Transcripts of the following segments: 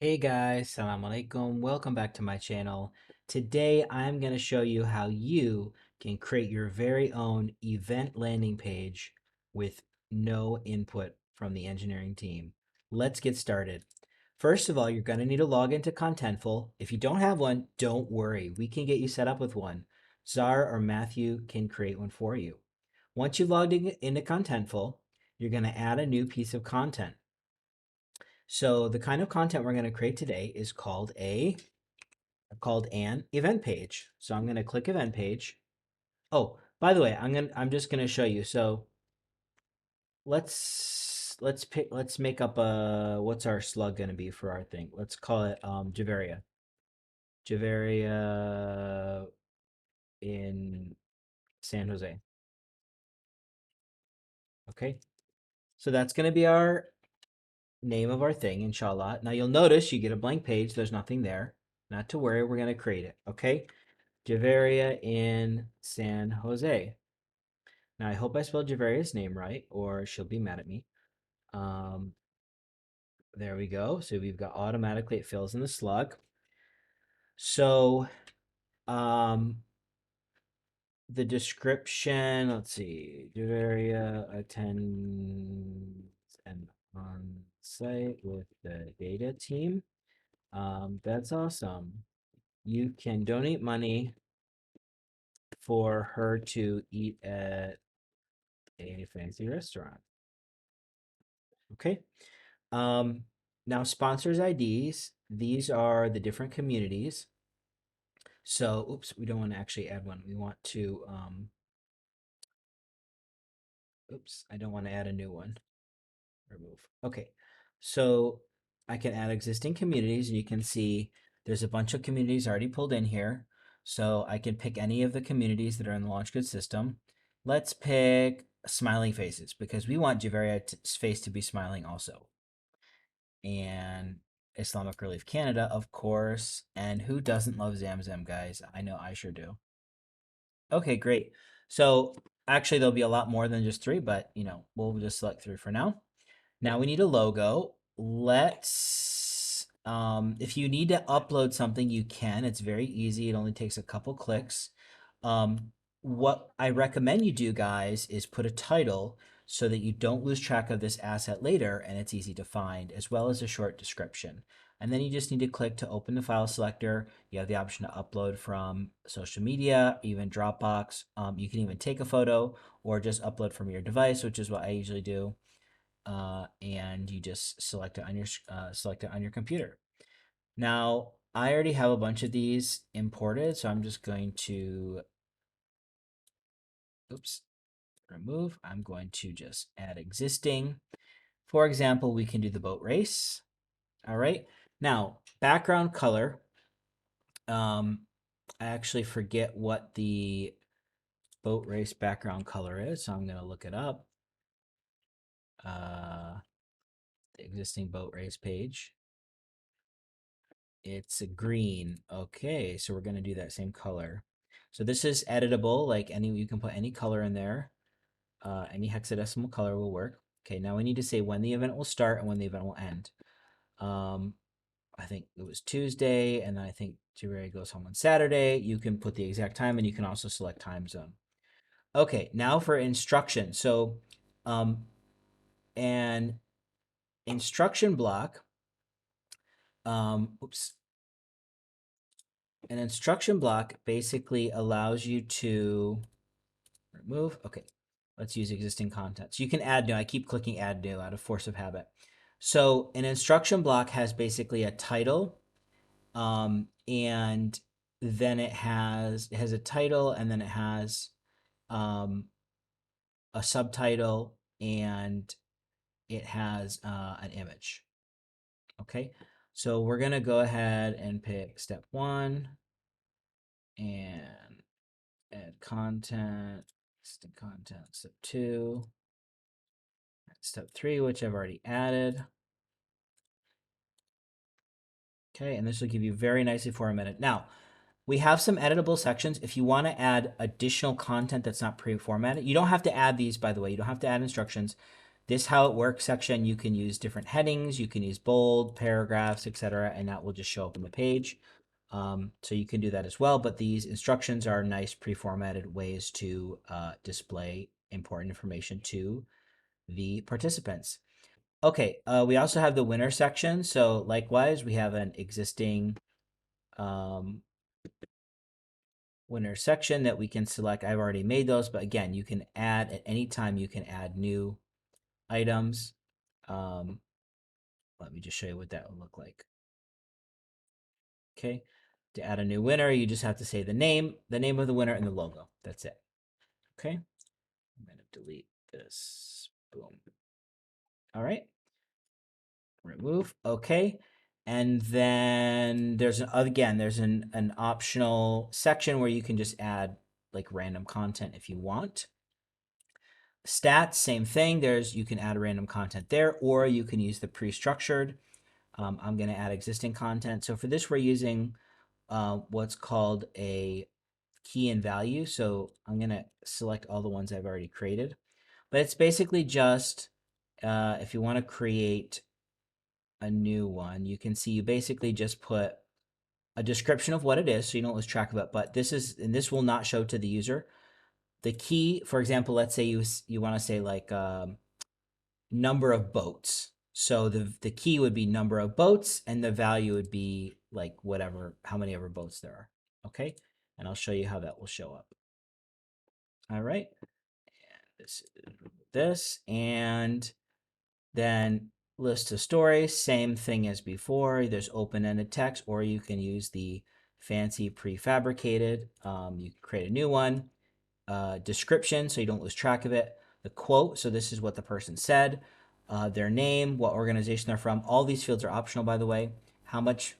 Hey guys, salam alaikum. Welcome back to my channel. Today I'm going to show you how you can create your very own event landing page with no input from the engineering team. Let's get started. First of all, you're going to need to log into Contentful. If you don't have one, don't worry. We can get you set up with one. Czar or Matthew can create one for you. Once you've logged into Contentful, you're going to add a new piece of content. So the kind of content we're going to create today is called an event page. So I'm going to click event page. Oh, by the way, I'm just going to show you. So let's make up a what's our slug going to be for our thing. Let's call it Javaria. Javaria in San Jose. Okay. So that's going to be our name of our thing, inshallah. Now you'll notice you get a blank page. There's nothing there. Not to worry, we're going to create it. Okay. Javaria in San Jose. Now, I hope I spelled Javaria's name right, or she'll be mad at me. Um, there we go. So we've got automatically it fills in the slug. So um, the description, let's see, Javaria attends an on-site with the data team. That's awesome. You can donate money for her to eat at a fancy restaurant. Okay. Um, Now sponsors IDs, these are the different communities. So, oops, we don't want to actually add one. We want to, oops, I don't want to add a new one. Remove. Okay. So I can add existing communities and you can see there's a bunch of communities already pulled in here. So I can pick any of the communities that are in the launch good system. Let's pick smiling faces because we want Javaria's face to be smiling also. And Islamic Relief Canada, of course. And who doesn't love Zamzam, guys? I know I sure do. Okay, great. So actually, there'll be a lot more than just three, but we'll just select three for now. Now we need a logo. If you need to upload something, you can. It's very easy. It only takes a couple clicks. What I recommend you do, guys, is put a title so that you don't lose track of this asset later and it's easy to find, as well as a short description. And then you just need to click to open the file selector. You have the option to upload from social media, even Dropbox. You can even take a photo or just upload from your device, which is what I usually do. And you just select it on your computer. Now, I already have a bunch of these imported, so I'm just going to, oops, remove. I'm going to just add existing. For example, we can do the boat race. All right. Now, background color. I actually forget what the boat race background color is, so I'm going to look it up. The existing boat race page. It's a green. Okay, so we're going to do that same color. So this is editable, like you can put any color in there. Any hexadecimal color will work. Okay, now we need to say when the event will start and when the event will end. I think it was Tuesday, and then I think Jerry goes home on Saturday. You can put the exact time, and you can also select time zone. Okay, now for instruction. So, an instruction block. Oops. An instruction block basically allows you to remove. Okay, let's use existing content. So you can add new. I keep clicking add new out of force of habit. So an instruction block has basically a title, and then it has a title, and then it has um, a subtitle, and it has an image. Okay, so we're gonna go ahead and pick step one and add content, existing content, step two, step three, which I've already added. Okay, and this will give you very nicely formatted. Now, we have some editable sections. If you want to add additional content that's not pre-formatted, you don't have to add these, by the way. You don't have to add instructions. this how it works section, you can use different headings, you can use bold, paragraphs, etc., and that will just show up on the page. So you can do that as well, but these instructions are nice pre-formatted ways to display important information to the participants. Okay, we also have the winner section. So likewise, we have an existing winner section that we can select. I've already made those, but again, you can add at any time, you can add new items. Let me just show you what that would look like. Okay, to add a new winner, you just have to say the name of the winner, and the logo. That's it. Okay, I'm going to delete this. Boom. All right, remove. Okay, and then there's an optional section where you can just add like random content if you want. Stats, same thing. You can add random content there, or you can use the pre-structured. I'm going to add existing content. So for this, we're using what's called a key and value. So I'm going to select all the ones I've already created. But it's basically just if you want to create a new one, you can see you basically just put a description of what it is so you don't lose track of it. But this will not show to the user. The key, for example, let's say you want to say like number of boats. So the key would be number of boats, and the value would be like whatever, how many ever boats there are. Okay, and I'll show you how that will show up. All right, and this, and then list of stories, same thing as before. There's open-ended text, or you can use the fancy prefabricated. You can create a new one. Description, so you don't lose track of it. The quote, so this is what the person said. Their name, what organization they're from. All these fields are optional, by the way. How much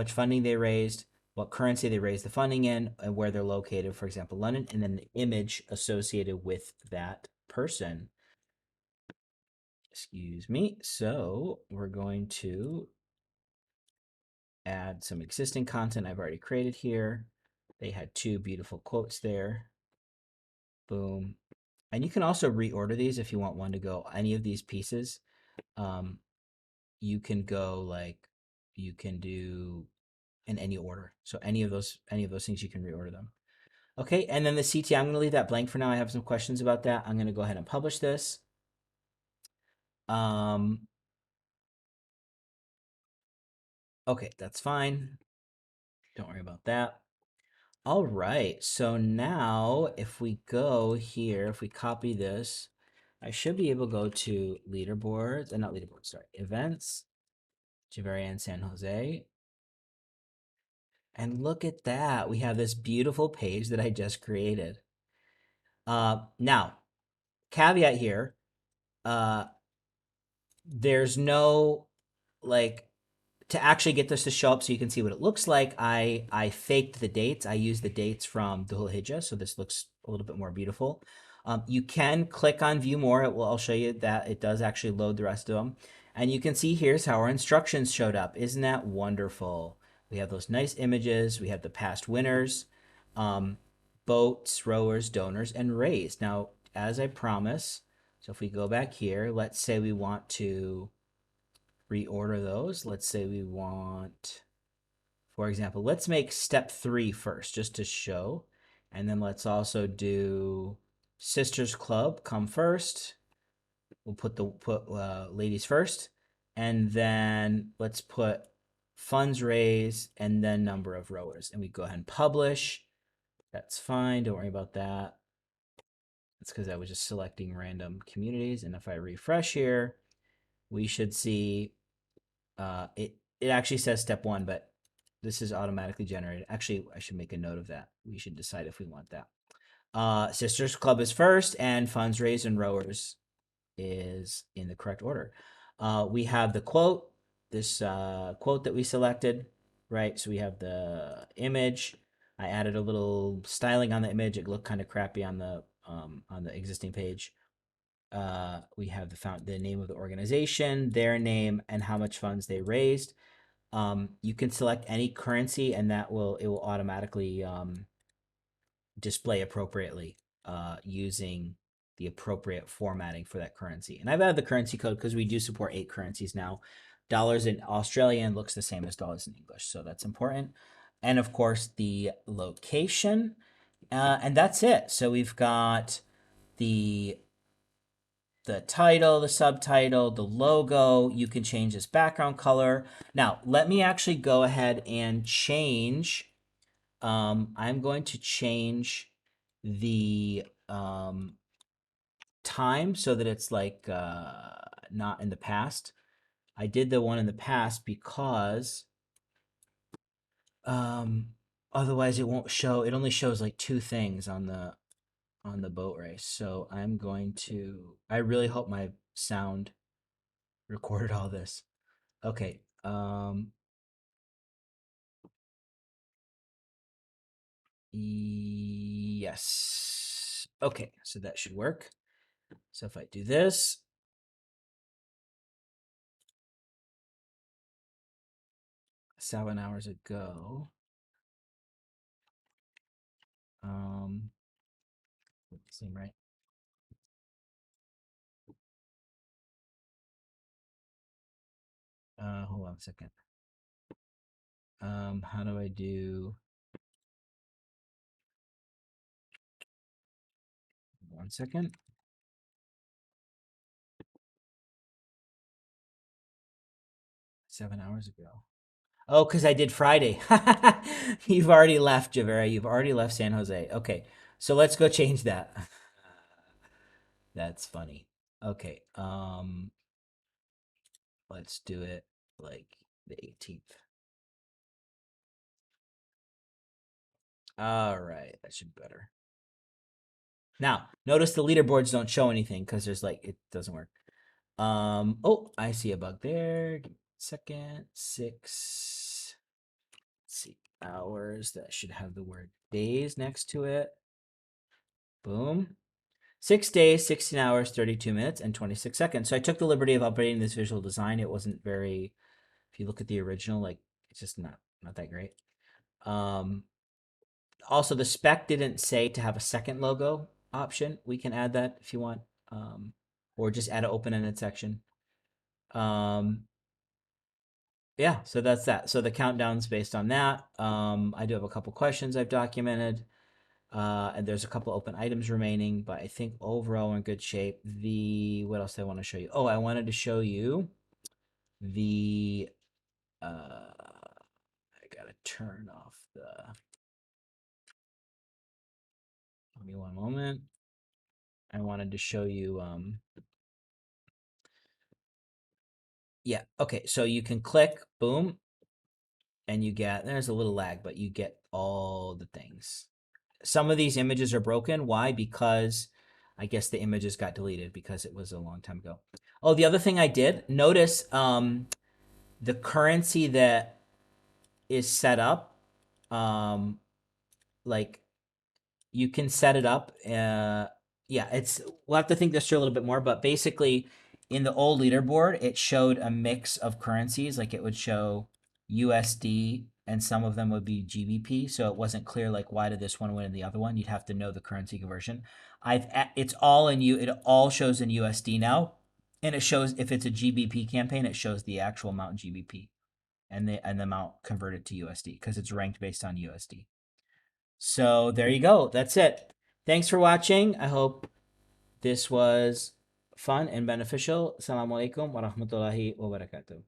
funding they raised, what currency they raised the funding in, and where they're located. For example, London, and then the image associated with that person. Excuse me. So we're going to add some existing content I've already created here. They had two beautiful quotes there. Boom. And you can also reorder these if you want one to go any of these pieces. You can go like you can do in any order. So any of those things you can reorder them. Okay, and then the CT, I'm going to leave that blank for now. I have some questions about that. I'm going to go ahead and publish this. Okay, that's fine. Don't worry about that. All right, so now if we go here, if we copy this, I should be able to go to leaderboards, not leaderboards, sorry, events, Javerian San Jose. And look at that. We have this beautiful page that I just created. Now, caveat here, there's no like to actually get this to show up so you can see what it looks like. I faked the dates. I used the dates from Dhul Hijjah, so this looks a little bit more beautiful. You can click on view more. I'll show you that it does actually load the rest of them. And you can see here's how our instructions showed up. Isn't that wonderful? We have those nice images. We have the past winners, boats, rowers, donors, and raised. Now, as I promise, so if we go back here, let's say we want to reorder those. Let's say we want, for example, let's make step 3 first, just to show. And then let's also do Sisters Club come first. We'll put ladies first. And then let's put funds raised and then number of rowers. And we go ahead and publish. That's fine. Don't worry about that. That's because I was just selecting random communities. And if I refresh here, we should see it actually says step 1, but this is automatically generated. Actually, I should make a note of that. We should decide if we want that. Sisters Club is first, and funds raised and rowers is in the correct order. We have the quote, this quote that we selected, right? So we have the image. I added a little styling on the image. It looked kind of crappy on the existing page. We have the name of the organization, their name, and how much funds they raised. You can select any currency, and it will automatically display appropriately using the appropriate formatting for that currency. And I've added the currency code because we do support 8 currencies now. Dollars in Australian looks the same as dollars in English, so that's important. And of course, the location. And that's it. So we've got the title, the subtitle, the logo. You can change this background color. Now, let me actually go ahead and change. I'm going to change the time so that it's like not in the past. I did the one in the past because otherwise it won't show. It only shows like 2 things on the boat race. So I'm going to. I really hope my sound recorded all this. Okay. Yes. Okay, so that should work. So if I do this, 7 hours ago, seem right. Hold on a second. How do I do? 1 second. 7 hours ago. Oh, because I did Friday. You've already left, Javera. You've already left San Jose. Okay, so let's go change that. That's funny. Okay, let's do it like the 18th. All right, that should be better. Now, notice the leaderboards don't show anything because there's like it doesn't work. Oh, I see a bug there. Give me a second. 6. Let's see, hours. That should have the word days next to it. Boom. 6 days, 16 hours, 32 minutes, and 26 seconds. So I took the liberty of updating this visual design. It wasn't very. If you look at the original, like it's just not that great. Also, the spec didn't say to have a second logo option. We can add that if you want, or just add an open-ended section. Yeah, so that's that. So the countdown's based on that. I do have a couple questions I've documented, and there's a couple open items remaining, but I think overall we're in good shape. What else do I want to show you? Oh, I wanted to show you the. I gotta turn off the. Give me one moment. I wanted to show you. Yeah. Okay. So you can click, boom, and you get. There's a little lag, but you get all the things. Some of these images are broken. Why? Because I guess the images got deleted because it was a long time ago. Oh, the other thing I did notice, the currency that is set up, like you can set it up. Yeah, we'll have to think this through a little bit more, but basically, in the old leaderboard, it showed a mix of currencies. Like it would show USD, and some of them would be GBP. So it wasn't clear like why did this one win and the other one. You'd have to know the currency conversion. It's all in It all shows in USD now, and it shows if it's a GBP campaign, it shows the actual amount in GBP and the amount converted to USD because it's ranked based on USD. So there you go. That's it. Thanks for watching. I hope this was fun and beneficial. Assalamu alaikum wa rahmatullahi wa barakatuh.